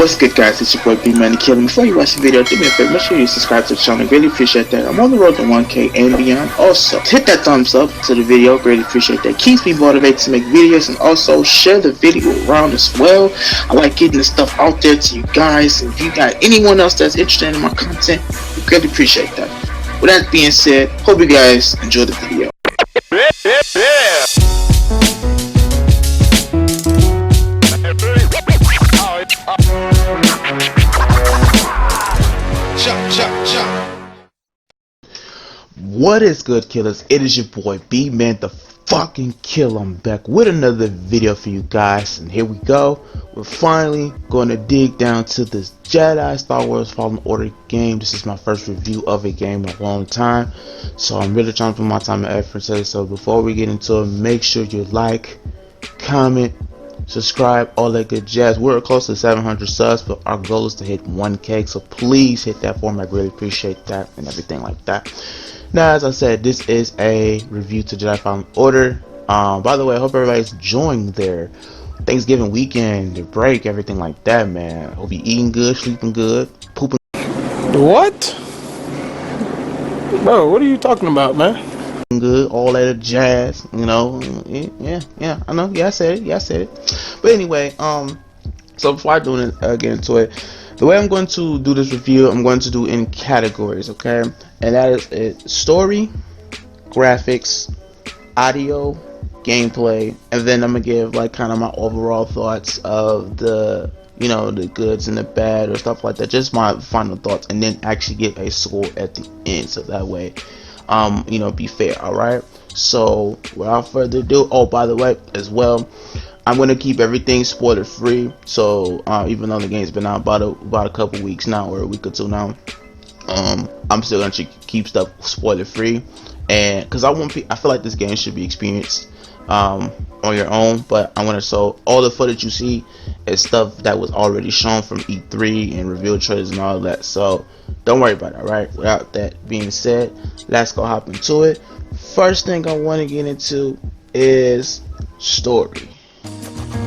What's good, guys? It's your boy BmanDaKilla. Before you watch the video, do me a favor, make sure you subscribe to the channel. Really appreciate that. I'm on the road to 1K and beyond. Also, hit that thumbs up to the video. Really appreciate that. Keeps me motivated to make videos, and also share the video around as well. I like getting this stuff out there to you guys. If you got anyone else that's interested in my content, we really appreciate that. With that being said, hope you guys enjoy the video. What is good, killers? It is your boy BmanDaKilla. I'm back with another video for you guys, and here we go. We're finally going to dig down to this Jedi Star Wars Fallen Order game. This is my first review of a game in a long time, so I'm really trying to put my time and effort into it. So before we get into it, make sure you like, comment, subscribe, all that good jazz. We're close to 700 subs, but our goal is to hit 1K, so please hit that for me. I really appreciate that and everything like that. Now, as I said, this is a review to Jedi Fallen Order. By the way, I hope everybody's enjoying their Thanksgiving weekend, their break, everything like that, man. Hope you're eating good, sleeping good, pooping What? Bro, what are you talking about, man? good, all that jazz, you know. Yeah, I know. Yeah, I said it. But anyway, so before I get into it, the way I'm going to do this review, I'm going to do in categories, okay? And that is it: story, graphics, audio, gameplay, and then I'm gonna give like kind of my overall thoughts of the, you know, the goods and the bad or stuff like that, just my final thoughts, and then actually give a score at the end, so that way you know, be fair. All right, so without further ado, oh, by the way, as well, I'm gonna keep everything spoiler free. So even though the game's been out about a couple weeks now, or a week or two now, I'm still gonna keep stuff spoiler free, and because I feel like this game should be experienced on your own. But I want to, so all the footage you see is stuff that was already shown from E3 and reveal trailers and all that, so don't worry about it. All right, without that being said, let's go hop into it. First thing I want to get into is story.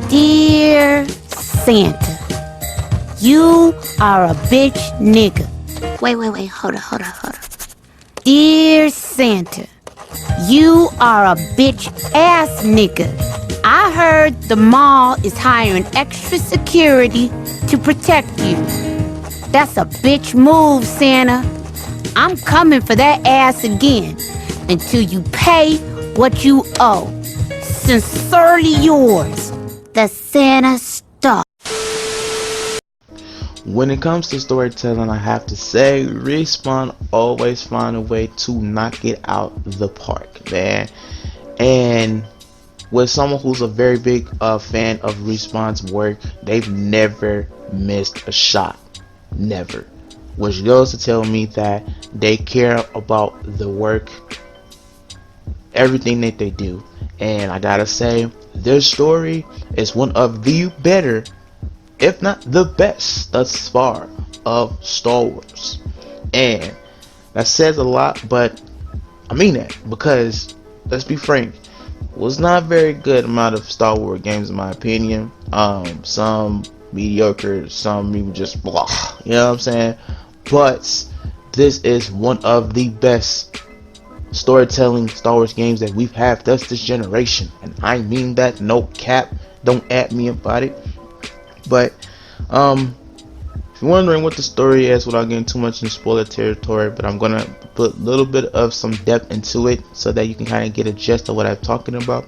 Dear Santa, you are a bitch nigga. Wait, hold on. Dear Santa, you are a bitch ass nigga. I heard the mall is hiring extra security to protect you. That's a bitch move, Santa. I'm coming for that ass again until you pay what you owe. Sincerely yours, the Santa Star. When it comes to storytelling, I have to say Respawn always find a way to knock it out the park, man. And with someone who's a very big fan of Respawn's work, they've never missed a shot, never, which goes to tell me that they care about the work, everything that they do. And I gotta say, their story is one of the better, if not the best thus far, of Star Wars. And that says a lot, but I mean that, because let's be frank, it was not a very good amount of Star Wars games in my opinion. Some mediocre, some even just blah, you know what I'm saying? But this is one of the best storytelling Star Wars games that we've had this generation, and I mean that, no cap, don't at me about it. But if you're wondering what the story is, without getting too much in spoiler territory, but I'm gonna put a little bit of some depth into it so that you can kind of get a gist of what I'm talking about.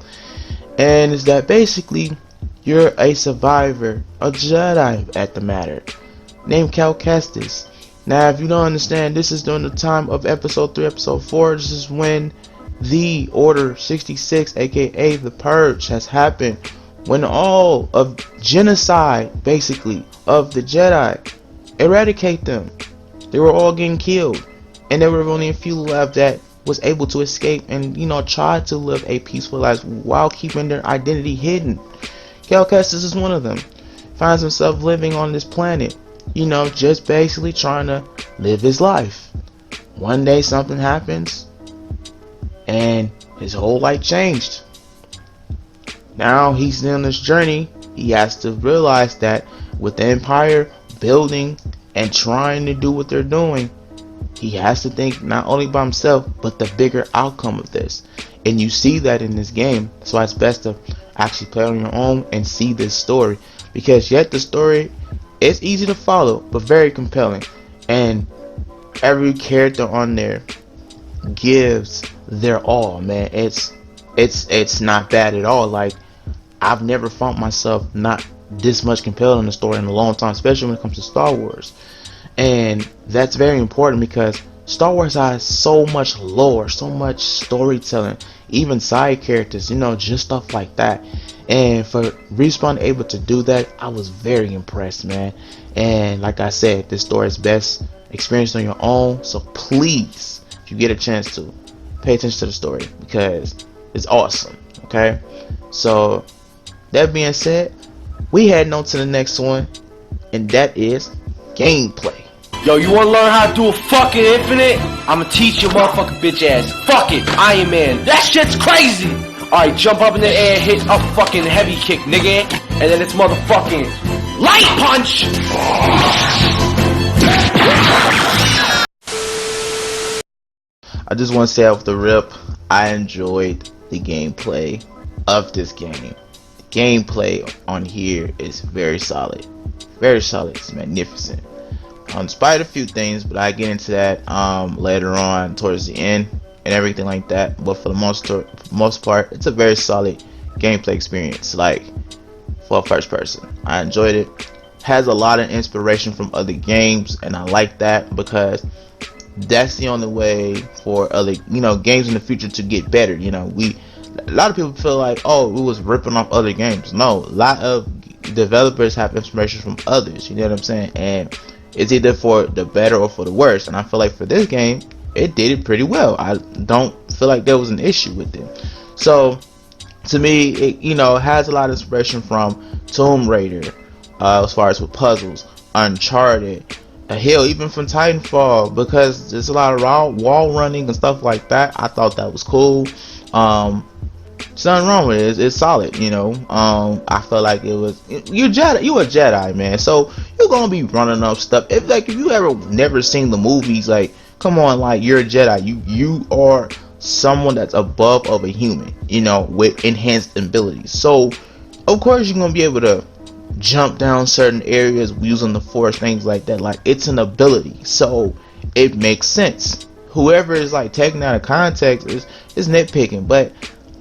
And is that basically you're a survivor, a Jedi at the matter, named Cal Kestis. Now, if you don't understand, this is during the time of episode 3, episode 4. This is when the Order 66, aka the Purge, has happened. When all of genocide, basically, of the Jedi, eradicate them. They were all getting killed, and there were only a few left that was able to escape and, you know, try to live a peaceful life while keeping their identity hidden. Cal Kestis is one of them. Finds himself living on this planet, you know, just basically trying to live his life. One day something happens, and his whole life changed. Now he's on this journey. He has to realize that with the Empire building and trying to do what they're doing, he has to think not only by himself, but the bigger outcome of this. And you see that in this game. That's why it's best to actually play on your own and see this story. Because yet the story is easy to follow, but very compelling. And every character on there gives their all, man. It's not bad at all. Like, I've never found myself not this much compelled in the story in a long time, especially when it comes to Star Wars. And that's very important because Star Wars has so much lore, so much storytelling, even side characters, just stuff like that. And for Respawn able to do that, I was very impressed, man. And like I said, this story is best experienced on your own. So please, if you get a chance to, pay attention to the story because it's awesome. Okay, so that being said, we heading on to the next one, and that is gameplay. Yo, you wanna learn how to do a fucking infinite? I'ma teach your motherfucking bitch ass. Fuck it, Iron Man. That shit's crazy! Alright, jump up in the air, hit a fucking heavy kick, nigga. And then it's motherfucking light punch! I just want to say off the rip, I enjoyed the gameplay of this game. The gameplay on here is very solid. Very solid. It's magnificent. Despite a few things, but I get into that later on towards the end and everything like that. But for the most part, it's a very solid gameplay experience. Like, for a first person, I enjoyed it. Has a lot of inspiration from other games, and I like that because that's the only way for other games in the future to get better. A lot of people feel like, oh, we was ripping off other games. No, a lot of developers have inspiration from others. You know what I'm saying? And it's either for the better or for the worse. And I feel like for this game, it did it pretty well. I don't feel like there was an issue with it. So to me, it has a lot of inspiration from Tomb Raider, as far as with puzzles, Uncharted, hell, even from Titanfall, because there's a lot of wall running and stuff like that. I thought that was cool. There's nothing wrong with it. It's solid, I felt like it was, you a Jedi, man, so you're gonna be running up stuff. If you ever never seen the movies, like, come on, like, you're a Jedi, you are someone that's above of a human, with enhanced abilities. So of course you're gonna be able to jump down certain areas using the Force, things like that. Like, it's an ability, so it makes sense. Whoever is like taking out of context is nitpicking, but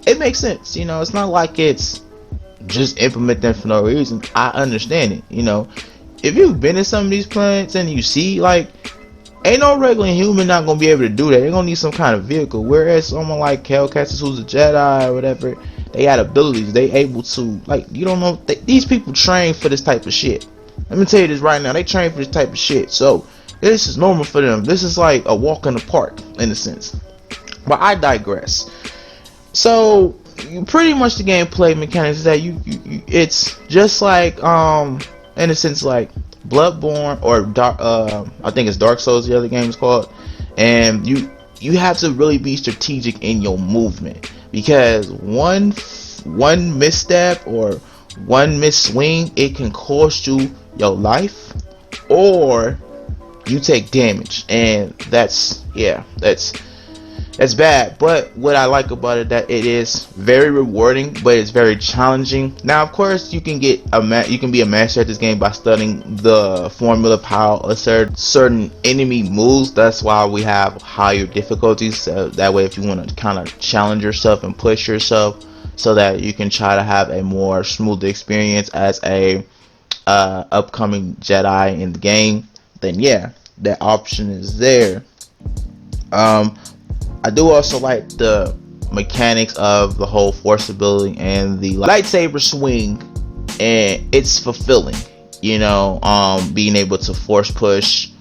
it makes sense. It's not like it's just implementing for no reason. I understand it. If you've been in some of these planets and you see, like, ain't no regular human not gonna be able to do that. They're gonna need some kind of vehicle. Whereas someone like Hellcasters, who's a Jedi or whatever, they got abilities. They able to, like, you don't know, these people train for this type of shit. Let me tell you this right now. They train for this type of shit. So this is normal for them. This is like a walk in the park in a sense. But I digress. So pretty much the gameplay mechanics is that it's just like in a sense like Bloodborne or I think it's Dark Souls, the other game is called. And you have to really be strategic in your movement, because one misstep or one misswing, it can cost you your life or you take damage, and that's bad. But what I like about it, that it is very rewarding, but it's very challenging. Now, of course, you can be a master at this game by studying the formula of how a certain enemy moves. That's why we have higher difficulties. So that way, if you want to kind of challenge yourself and push yourself, so that you can try to have a more smooth experience as a upcoming Jedi in the game, then yeah, that option is there. I do also like the mechanics of the whole force ability and the lightsaber swing, and it's fulfilling, being able to force push,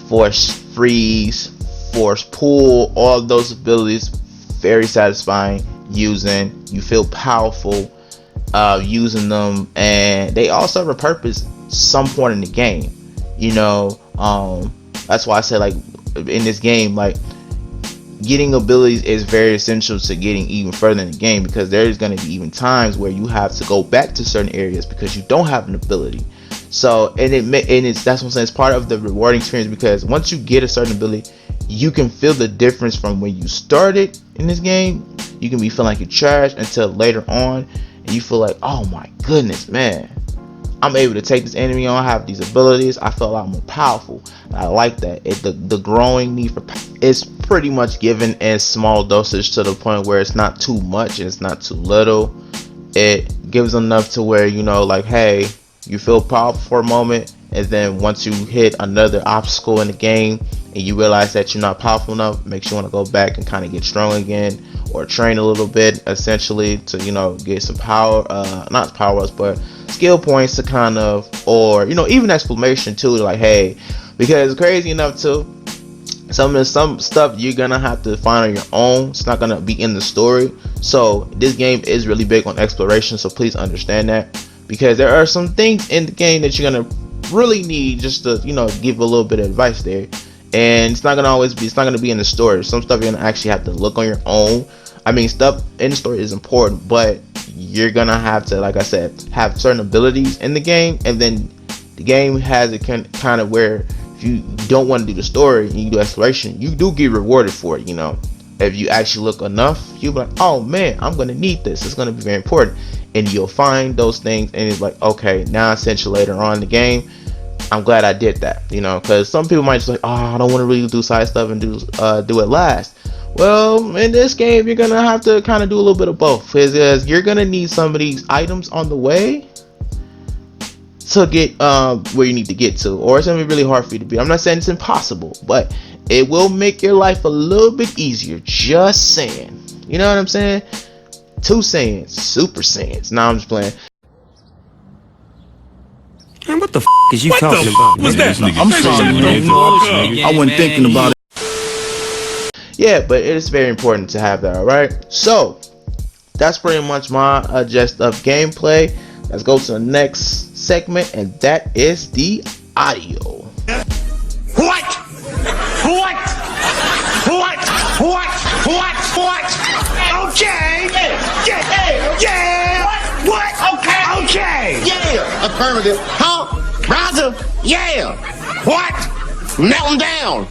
force freeze, force pull, all of those abilities, very satisfying using. You feel powerful using them, and they all serve a purpose some point in the game. That's why I said, like, in this game, like, getting abilities is very essential to getting even further in the game, because there's going to be even times where you have to go back to certain areas because you don't have an ability. So that's what I'm saying, it's part of the rewarding experience, because once you get a certain ability, you can feel the difference from when you started in this game. You can be feeling like you're trash until later on, and you feel like, oh my goodness, man, I'm able to take this enemy on, I have these abilities, I feel a lot more powerful. I like that. The growing need for is pretty much given in small dosage, to the point where it's not too much and it's not too little. It gives enough to where, you know, like, hey, you feel powerful for a moment, and then once you hit another obstacle in the game and you realize that you're not powerful enough, makes you want to go back and kind of get strong again, or train a little bit, essentially, to, you know, get some power, not powers, but skill points to kind of, or, you know, even exclamation too, like, hey, because crazy enough too, some stuff you're gonna have to find on your own. It's not gonna be in the story. So this game is really big on exploration, so please understand that, because there are some things in the game that you're gonna really need just to, you know, give a little bit of advice there, and it's not gonna be in the story. Some stuff you're gonna actually have to look on your own. I mean, stuff in the story is important, but you're gonna have to, like I said, have certain abilities in the game, and then the game has it kind of where if you don't want to do the story and you do exploration, you do get rewarded for it. You know, if you actually look enough, you'll be like, oh man, I'm gonna need this, it's gonna be very important, and you'll find those things, and it's like, okay, now essentially later on in the game, I'm glad I did that, you know, because some people might just like, oh, I don't want to really do side stuff and do it last. Well, in this game, you're gonna have to kind of do a little bit of both, because you're gonna need some of these items on the way to get where you need to get to, or it's gonna be really hard for you to beat. I'm not saying it's impossible, but it will make your life a little bit easier. Just saying, you know what I'm saying? 2 Saiyans, Super Saiyans. Now I'm just playing. Man, what the f is you talking about? What's that? I'm sorry, man. I wasn't thinking about it. Yeah, but it is very important to have that. All right, so that's pretty much my gist of gameplay. Let's go to the next segment, and that is the audio. What? What? What? What? Okay. Yeah. What? Okay. Yeah. Affirmative. Huh? Roger. Yeah. What? Melt 'em down.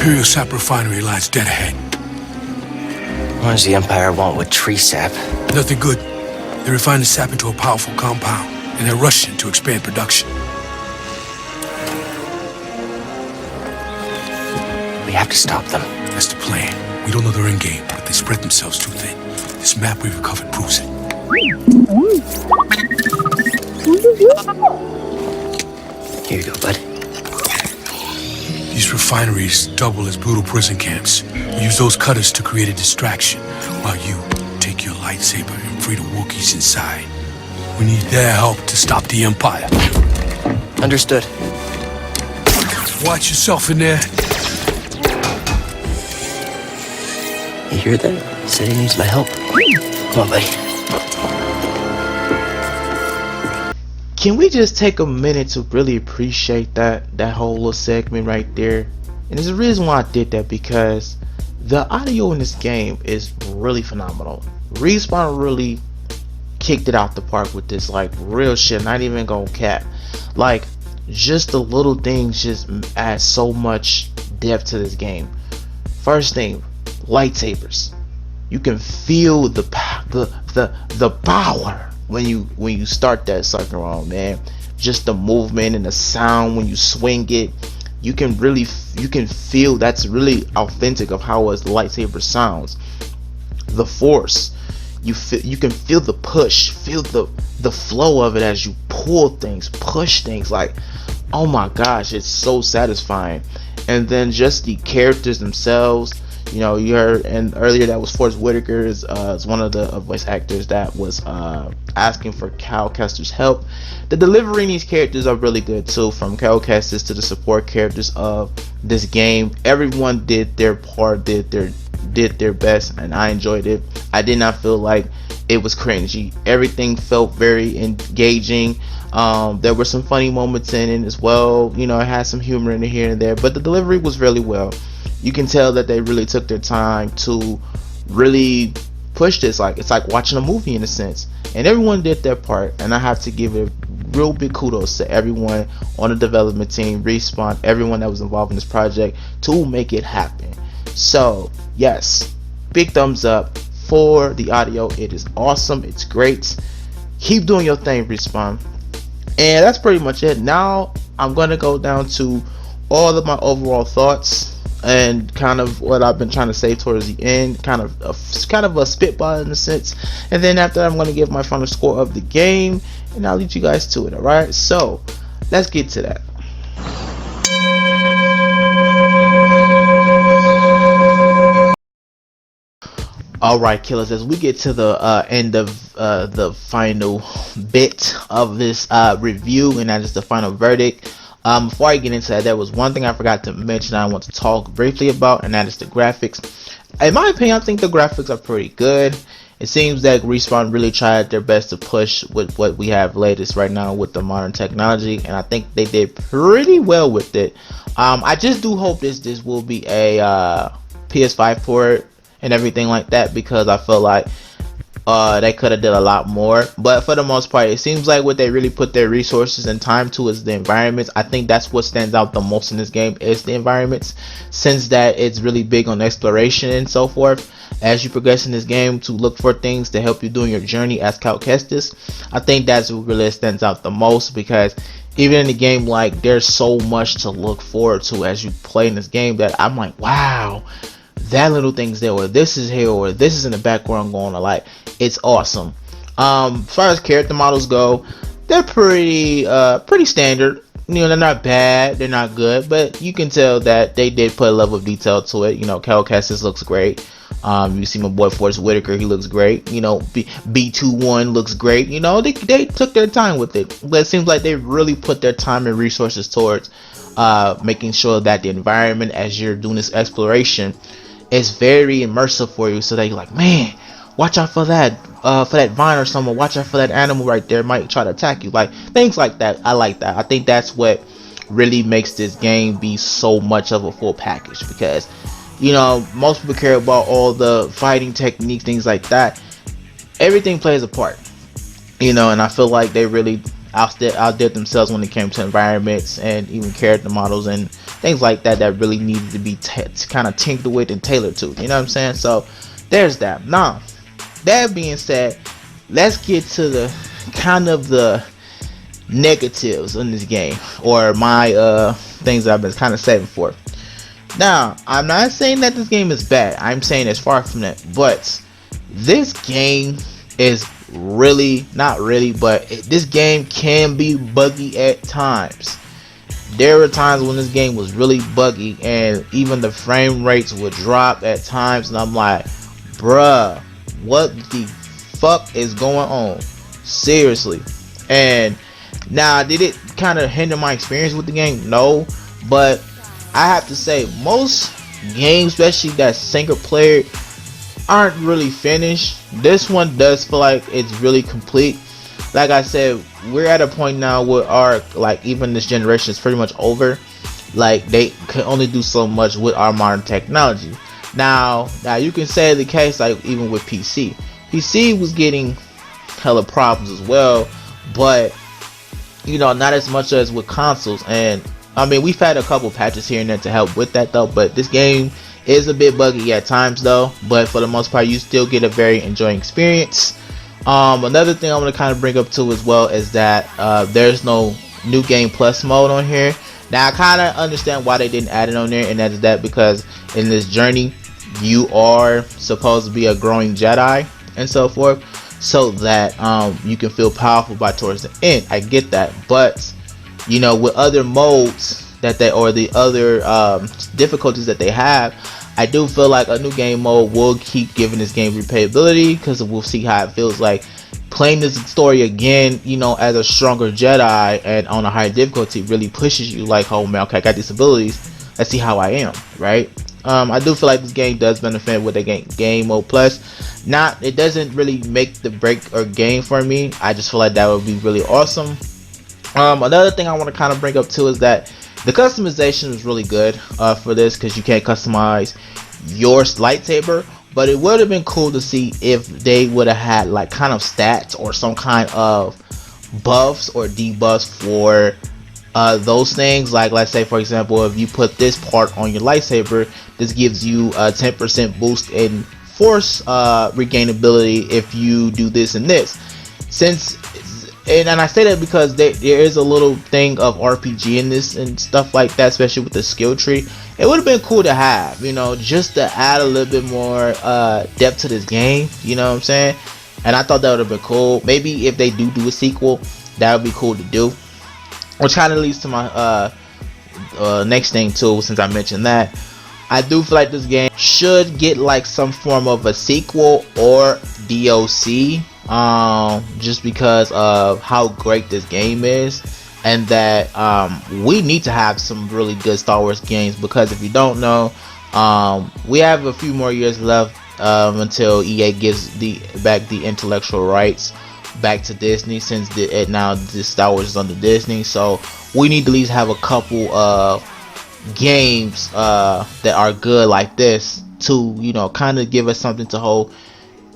Imperial sap refinery lies dead ahead. What does the Empire want with tree sap? Nothing good. They refine the sap into a powerful compound, and they're rushing to expand production. We have to stop them. That's the plan. We don't know their end game, but they spread themselves too thin. This map we recovered proves it. Here you go, bud. These refineries double as brutal prison camps. We use those cutters to create a distraction, while you take your lightsaber and free the Wookiees inside. We need their help to stop the Empire. Understood. Watch yourself in there. You hear that? He said he needs my help. Come on, buddy. Can we just take a minute to really appreciate that whole little segment right there? And there's a reason why I did that, because the audio in this game is really phenomenal. Respawn really kicked it out the park with this, like, real shit, not even gonna cap. Like, just the little things just add so much depth to this game. First thing, lightsabers. You can feel the power when you start that sucker on, man. Just the movement and the sound when you swing it, you can feel that's really authentic of how a lightsaber sounds. The force, you can feel the push, feel the flow of it as you pull things, push things. Like, oh my gosh, it's so satisfying. And then just the characters themselves, you know, you heard and earlier that was Forrest Whitaker is one of the voice actors that was asking for Cal Kestis's help. The delivery in these characters are really good too, from Cal Kestis to the support characters of this game. Everyone did their part, did their best, and I enjoyed it. I did not feel like it was cringy. Everything felt very engaging. There were some funny moments in it as well. You know, it had some humor in it here and there, but the delivery was really well. You can tell that they really took their time to really push this. Like, it's like watching a movie in a sense, and everyone did their part. And I have to give it real big kudos to everyone on the development team, Respawn, everyone that was involved in this project to make it happen. So yes, big thumbs up for the audio. It is awesome, it's great. Keep doing your thing, Respawn. And that's pretty much it. Now I'm gonna go down to all of my overall thoughts and kind of what I've been trying to say towards the end, kind of a spitball in a sense. And then after that, I'm gonna give my final score of the game, and I'll lead you guys to it. All right, so let's get to that. Alright, killers, as we get to the end of the final bit of this review, and that is the final verdict. Before I get into that, there was one thing I forgot to mention I want to talk briefly about, and that is the graphics. In my opinion, I think the graphics are pretty good. It seems that Respawn really tried their best to push with what we have latest right now with the modern technology, and I think they did pretty well with it. I just do hope this will be a PS5 port and everything like that, because I feel like they could have did a lot more. But for the most part, it seems like what they really put their resources and time to is the environments. I think that's what stands out the most in this game, is the environments, since that it's really big on exploration and so forth. As you progress in this game to look for things to help you during your journey as Cal Kestis, I think that's what really stands out the most, because even in the game, like, there's so much to look forward to as you play in this game that I'm like, wow, that little thing's there, or this is here, or this is in the background going on. Like, it's awesome. As far as character models go, they're pretty standard. You know, they're not bad, they're not good, but you can tell that they did put a level of detail to it. You know, Cal Kestis looks great. You see my boy Forrest Whitaker, he looks great. You know, B21 looks great. You know, they took their time with it, but it seems like they really put their time and resources towards making sure that the environment, as you're doing this exploration, is very immersive for you, so that you're like, man, watch out for that vine or someone, watch out for that animal right there, might try to attack you, like things like that. I like that. I think that's what really makes this game be so much of a full package, because, you know, most people care about all the fighting techniques, things like that. Everything plays a part, you know, and I feel like they really outdid themselves when it came to environments and even character models and things like that that really needed to be kind of tinkered with and tailored to, you know what I'm saying? So there's that. Now, that being said, let's get to the kind of the negatives in this game, or my things that I've been kind of saving for. Now, I'm not saying that this game is bad, I'm saying it's far from that, but this game is really, not really, but this game can be buggy at times. There were times when this game was really buggy, and even the frame rates would drop at times, and I'm like, bruh, what the fuck is going on? Seriously. And now, did it kind of hinder my experience with the game? No, but I have to say, most games, especially that single player, aren't really finished. This one does feel like it's really complete. Like I said, we're at a point now where our, like, even this generation is pretty much over. Like, they can only do so much with our modern technology. Now you can say the case, like, even with PC was getting hella problems as well, but, you know, not as much as with consoles. And I mean, we've had a couple patches here and there to help with that though, but this game is a bit buggy at times though, but for the most part you still get a very enjoying experience. Another thing I want to kind of bring up too as well is that there's no new game plus mode on here. Now I kind of understand why they didn't add it on there, and that's that because in this journey you are supposed to be a growing Jedi and so forth, so that you can feel powerful by towards the end. I get that, but you know, with other modes that they, or the other difficulties that they have, I do feel like a new game mode will keep giving this game replayability, because we'll see how it feels like playing this story again, you know, as a stronger Jedi and on a higher difficulty. Really pushes you like, oh man, okay, I got these abilities, let's see how I am, right? I do feel like this game does benefit with a game mode plus. It doesn't really make the break or game for me. I just feel like that would be really awesome. Another thing I want to kind of bring up too is that the customization is really good for this, because you can't customize your lightsaber. But it would have been cool to see if they would have had like kind of stats or some kind of buffs or debuffs for those things. Like, let's say for example, if you put this part on your lightsaber, this gives you a 10% boost in force regain ability if you do this and this. And I say that because there is a little thing of RPG in this and stuff like that, especially with the skill tree. It would have been cool to have, you know, just to add a little bit more depth to this game, you know what I'm saying? And I thought that would have been cool. Maybe if they do a sequel, that would be cool to do. Which kind of leads to my next thing too, since I mentioned that. I do feel like this game should get like some form of a sequel or DLC, just because of how great this game is, and that we need to have some really good Star Wars games, because if you don't know, we have a few more years left until EA gives back the intellectual rights back to Disney, since now this Star Wars is under Disney. So we need to at least have a couple of games that are good like this to, you know, kind of give us something to hold,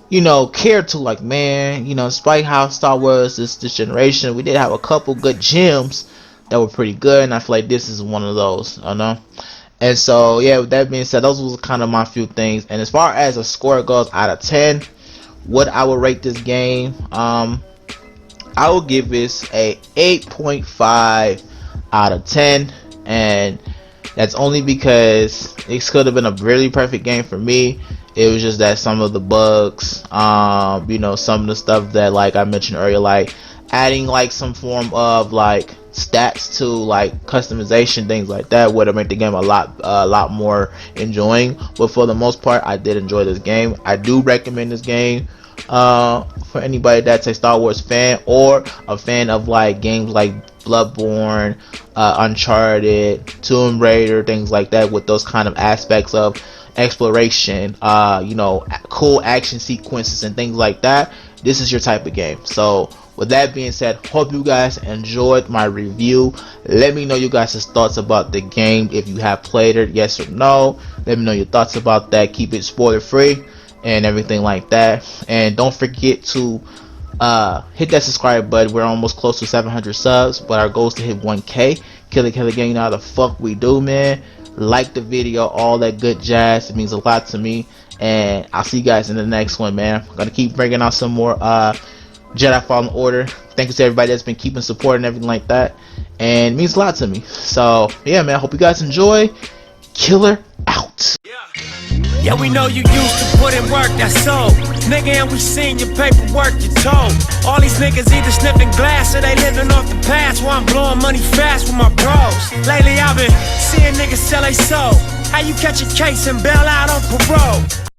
you know, care to. Like, man, you know, despite how Star Wars this generation, we did have a couple good gems that were pretty good, and I feel like this is one of those, I know. And so yeah, with that being said, those was kind of my few things. And as far as a score goes out of 10, what I would rate this game, I will give this a 8.5 out of 10, and that's only because it could have been a really perfect game for me. It was just that some of the bugs, you know, some of the stuff that, like I mentioned earlier, like adding like some form of like stats to like customization, things like that, would have made the game a lot more enjoying. But for the most part, I did enjoy this game. I do recommend this game for anybody that's a Star Wars fan, or a fan of like games like Bloodborne, Uncharted, Tomb Raider, things like that, with those kind of aspects of exploration, you know, cool action sequences and things like that. This is your type of game. So with that being said, hope you guys enjoyed my review. Let me know you guys' thoughts about the game, if you have played it, yes or no. Let me know your thoughts about that. Keep it spoiler free and everything like that. And don't forget to hit that subscribe button. We're almost close to 700 subs, but our goal is to hit 1K. KIlla gang, you know how the fuck we do, man. Like the video, all that good jazz. It means a lot to me, and I'll see you guys in the next one, man. I'm gonna keep bringing out some more Jedi Fallen Order. Thank you to everybody that's been keeping support and everything like that, and it means a lot to me. So yeah, man, I hope you guys enjoy. KIlla out. Yeah, we know you used to put in work, that's so. Nigga, and we seen your paperwork, you told. All these niggas either sniffing glass or they living off the past, while I'm blowing money fast with my bros. Lately I've been seeing niggas sell they soul. How you catch a case and bail out on parole?